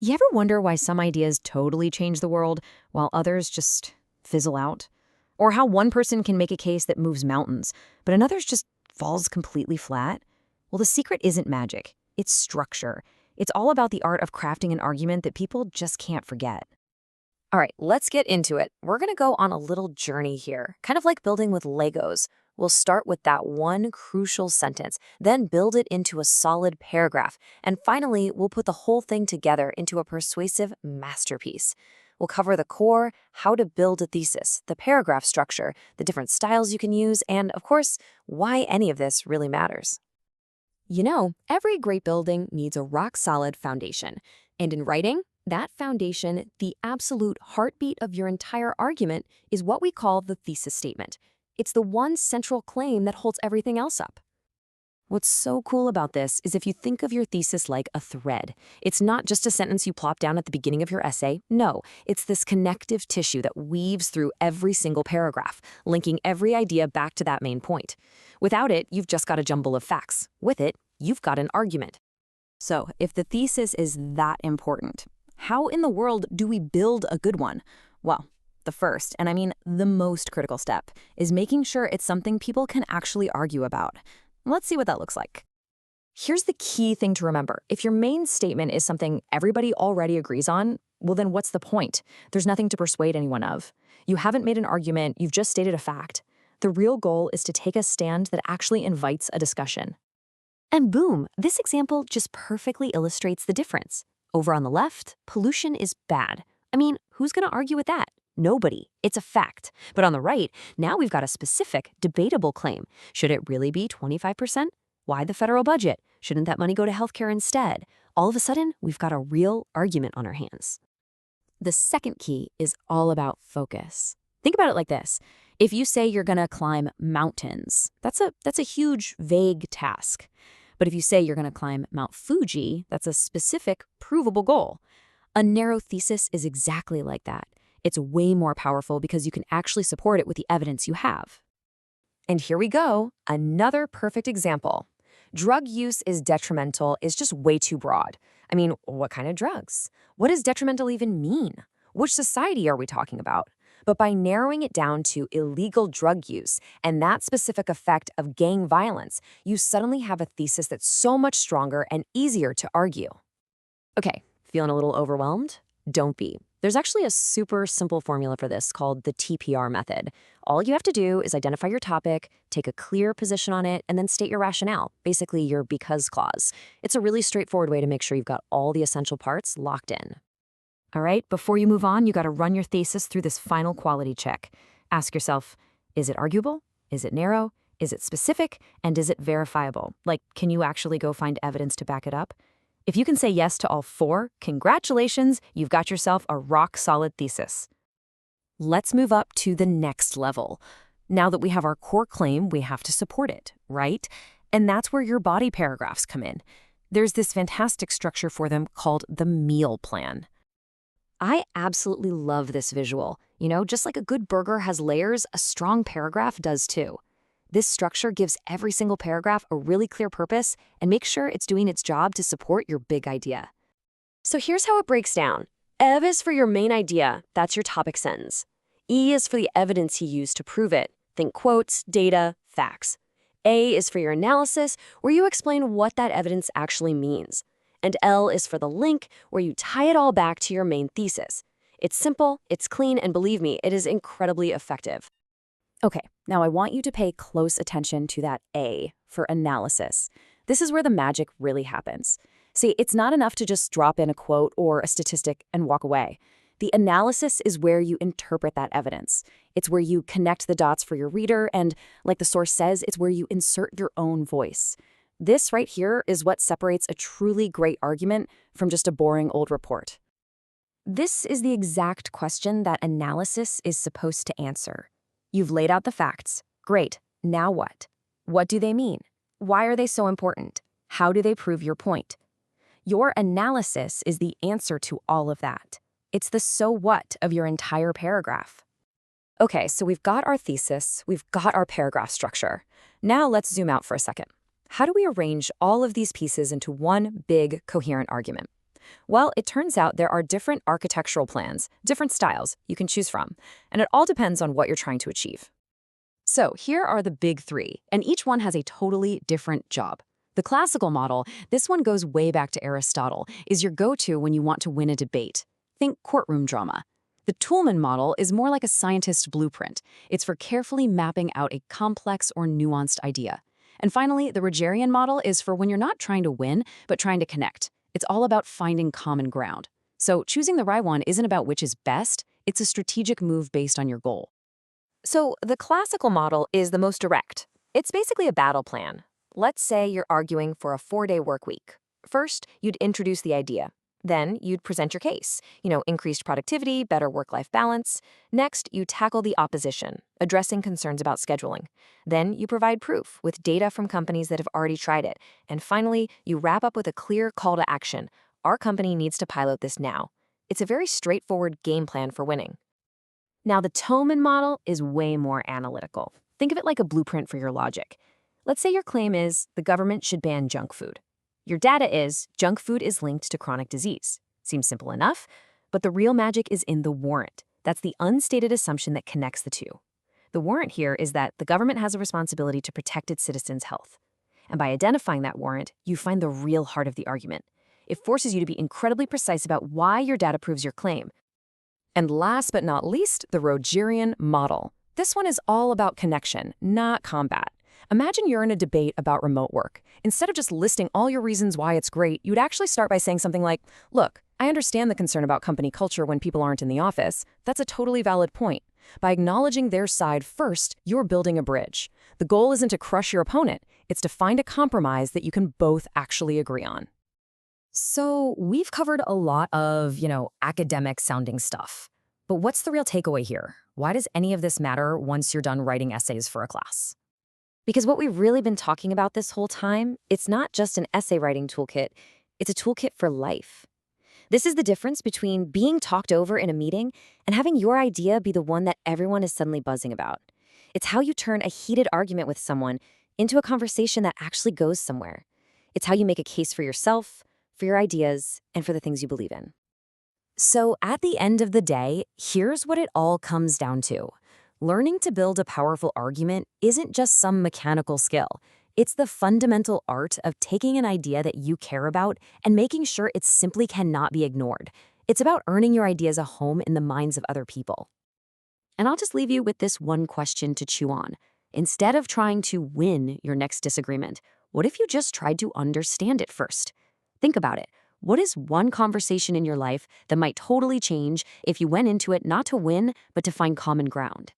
You ever wonder why some ideas totally change the world while others just fizzle out? Or how one person can make a case that moves mountains, but another's just falls completely flat? Well, the secret isn't magic, it's structure. It's all about the art of crafting an argument that people just can't forget. All right, let's get into it. We're going to go on a little journey here, kind of like building with Legos. We'll start with that one crucial sentence, then build it into a solid paragraph, and finally, we'll put the whole thing together into a persuasive masterpiece. We'll cover the core, how to build a thesis, the paragraph structure, the different styles you can use, and of course, why any of this really matters. You know, every great building needs a rock-solid foundation. And in writing, that foundation, the absolute heartbeat of your entire argument, is what we call the thesis statement. It's the one central claim that holds everything else up. What's so cool about this is if you think of your thesis like a thread. It's not just a sentence you plop down at the beginning of your essay. No, it's this connective tissue that weaves through every single paragraph, linking every idea back to that main point. Without it, you've just got a jumble of facts. With it, you've got an argument. So, if the thesis is that important, how in the world do we build a good one? Well, the first, and I mean the most critical step, is making sure it's something people can actually argue about. Let's see what that looks like. Here's the key thing to remember. If your main statement is something everybody already agrees on, well then what's the point? There's nothing to persuade anyone of. You haven't made an argument, you've just stated a fact. The real goal is to take a stand that actually invites a discussion. And boom, this example just perfectly illustrates the difference. Over on the left, pollution is bad. I mean, who's going to argue with that? Nobody. It's a fact. But on the right, now we've got a specific, debatable claim. Should it really be 25%? Why the federal budget? Shouldn't that money go to healthcare instead? All of a sudden, we've got a real argument on our hands. The second key is all about focus. Think about it like this. If you say you're going to climb mountains, that's a huge, vague task. But if you say you're going to climb Mount Fuji, that's a specific, provable goal. A narrow thesis is exactly like that. It's way more powerful because you can actually support it with the evidence you have. And here we go, another perfect example. Drug use is detrimental is just way too broad. I mean, what kind of drugs? What does detrimental even mean? Which society are we talking about? But by narrowing it down to illegal drug use and that specific effect of gang violence, you suddenly have a thesis that's so much stronger and easier to argue. Okay, feeling a little overwhelmed? Don't be. There's actually a super simple formula for this called the TPR method. All you have to do is identify your topic, take a clear position on it, and then state your rationale, basically your because clause. It's a really straightforward way to make sure you've got all the essential parts locked in. All right, before you move on, you got to run your thesis through this final quality check. Ask yourself, is it arguable? Is it narrow? Is it specific? And is it verifiable? Like, can you actually go find evidence to back it up? If you can say yes to all four, congratulations, you've got yourself a rock-solid thesis. Let's move up to the next level. Now that we have our core claim, we have to support it, right? And that's where your body paragraphs come in. There's this fantastic structure for them called the meal plan. I absolutely love this visual. You know, just like a good burger has layers, a strong paragraph does too. This structure gives every single paragraph a really clear purpose and makes sure it's doing its job to support your big idea. So here's how it breaks down. Ev is for your main idea, that's your topic sentence. E is for the evidence you use to prove it. Think quotes, data, facts. A is for your analysis, where you explain what that evidence actually means. And L is for the link, where you tie it all back to your main thesis. It's simple, it's clean, and believe me, it is incredibly effective. Okay, now I want you to pay close attention to that A for analysis. This is where the magic really happens. See, it's not enough to just drop in a quote or a statistic and walk away. The analysis is where you interpret that evidence. It's where you connect the dots for your reader, and like the source says, it's where you insert your own voice. This right here is what separates a truly great argument from just a boring old report. This is the exact question that analysis is supposed to answer. You've laid out the facts. Great. Now what? What do they mean? Why are they so important? How do they prove your point? Your analysis is the answer to all of that. It's the so what of your entire paragraph. Okay, so we've got our thesis, we've got our paragraph structure. Now let's zoom out for a second. How do we arrange all of these pieces into one big, coherent argument? Well, it turns out there are different architectural plans, different styles you can choose from, and it all depends on what you're trying to achieve. So here are the big three, and each one has a totally different job. The classical model, this one goes way back to Aristotle, is your go-to when you want to win a debate. Think courtroom drama. The Toulmin model is more like a scientist's blueprint. It's for carefully mapping out a complex or nuanced idea. And finally, the Rogerian model is for when you're not trying to win, but trying to connect. It's all about finding common ground. So choosing the right one isn't about which is best, it's a strategic move based on your goal. So the classical model is the most direct. It's basically a battle plan. Let's say you're arguing for a 4-day work week. First, you'd introduce the idea. Then you'd present your case, increased productivity, better work-life balance. Next, you tackle the opposition, addressing concerns about scheduling. Then you provide proof with data from companies that have already tried it. And finally, you wrap up with a clear call to action. Our company needs to pilot this now. It's a very straightforward game plan for winning. Now, the Toulmin model is way more analytical. Think of it like a blueprint for your logic. Let's say your claim is the government should ban junk food. Your data is junk food is linked to chronic disease. Seems simple enough, but the real magic is in the warrant. That's the unstated assumption that connects the two. The warrant here is that the government has a responsibility to protect its citizens' health. And by identifying that warrant, you find the real heart of the argument. It forces you to be incredibly precise about why your data proves your claim. And last but not least, the Rogerian model. This one is all about connection, not combat. Imagine you're in a debate about remote work. Instead of just listing all your reasons why it's great, you'd actually start by saying something like, look, I understand the concern about company culture when people aren't in the office. That's a totally valid point. By acknowledging their side first, you're building a bridge. The goal isn't to crush your opponent. It's to find a compromise that you can both actually agree on. So we've covered a lot of, academic-sounding stuff. But what's the real takeaway here? Why does any of this matter once you're done writing essays for a class? Because what we've really been talking about this whole time, it's not just an essay writing toolkit, it's a toolkit for life. This is the difference between being talked over in a meeting and having your idea be the one that everyone is suddenly buzzing about. It's how you turn a heated argument with someone into a conversation that actually goes somewhere. It's how you make a case for yourself, for your ideas, and for the things you believe in. So at the end of the day, here's what it all comes down to. Learning to build a powerful argument isn't just some mechanical skill. It's the fundamental art of taking an idea that you care about and making sure it simply cannot be ignored. It's about earning your ideas a home in the minds of other people. And I'll just leave you with this one question to chew on. Instead of trying to win your next disagreement, what if you just tried to understand it first? Think about it. What is one conversation in your life that might totally change if you went into it not to win, but to find common ground?